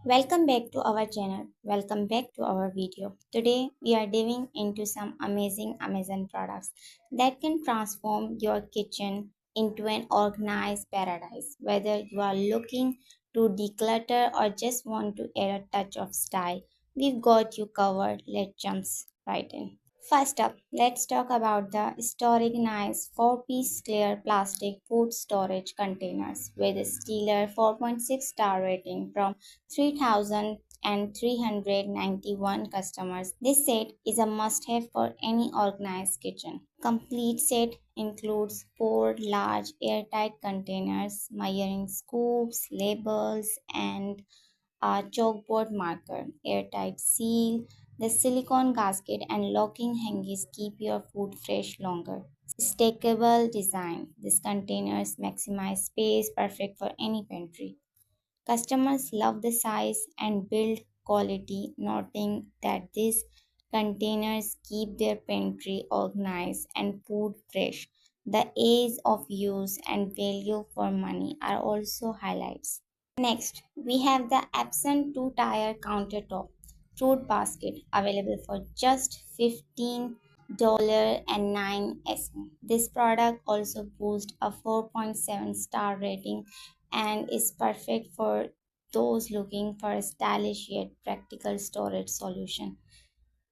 Welcome back to our channel. Welcome back to our video. Today we are diving into some amazing Amazon products that can transform your kitchen into an organized paradise. Whether you are looking to declutter or just want to add a touch of style, we've got you covered. Let's jump right in. First up, let's talk about the Storeganize 4-piece clear plastic food storage containers with a stellar 4.6 star rating from 3,391 customers. This set is a must-have for any organized kitchen. Complete set includes 4 large airtight containers, measuring scoops, labels, and a chalkboard marker, airtight seal, the silicone gasket and locking hinges keep your food fresh longer. Stackable design. These containers maximize space, perfect for any pantry. Customers love the size and build quality, noting that these containers keep their pantry organized and food fresh. The ease of use and value for money are also highlights. Next, we have the Apsan 2-tier countertop fruit basket available for just $15.09. This product also boasts a 4.7 star rating and is perfect for those looking for a stylish yet practical storage solution.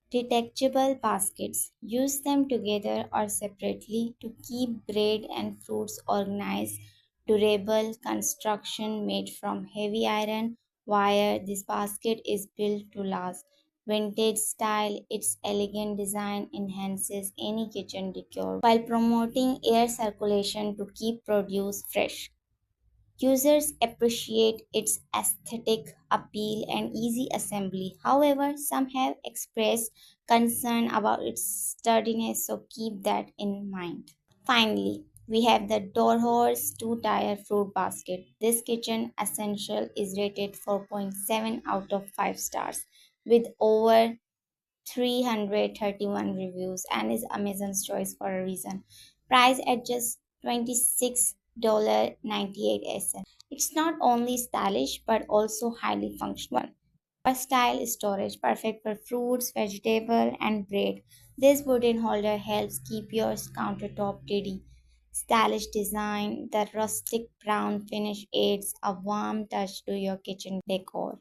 Detachable baskets. Use them together or separately to keep bread and fruits organized. Durable construction made from heavy iron wire. This basket is built to last. Vintage style, its elegant design enhances any kitchen decor while promoting air circulation to keep produce fresh. Users appreciate its aesthetic appeal and easy assembly. However, some have expressed concern about its sturdiness, so keep that in mind. Finally, we have the Dorhors 2-tier fruit basket. This kitchen essential is rated 4.7 out of 5 stars with over 331 reviews and is Amazon's choice for a reason. Price at just $26.98. It's not only stylish but also highly functional. Versatile storage, perfect for fruits, vegetable, and bread. This wooden holder helps keep your countertop tidy. Stylish design, the rustic brown finish adds a warm touch to your kitchen decor.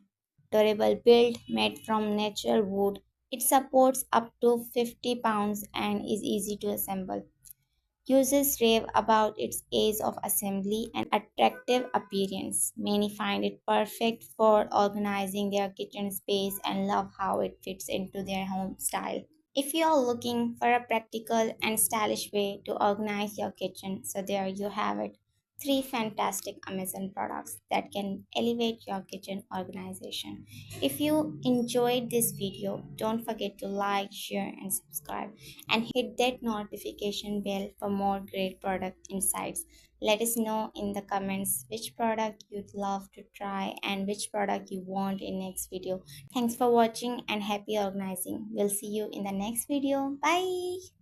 Durable build made from natural wood. It supports up to 50 pounds and is easy to assemble. Users rave about its ease of assembly and attractive appearance. Many find it perfect for organizing their kitchen space and love how it fits into their home style. If you are looking for a practical and stylish way to organize your kitchen, so there you have it. 3 fantastic Amazon products that can elevate your kitchen organization. If you enjoyed this video, don't forget to like, share, and subscribe, and hit that notification bell for more great product insights. Let us know in the comments which product you'd love to try and which product you want in next video. Thanks for watching and happy organizing. We'll see you in the next video. Bye.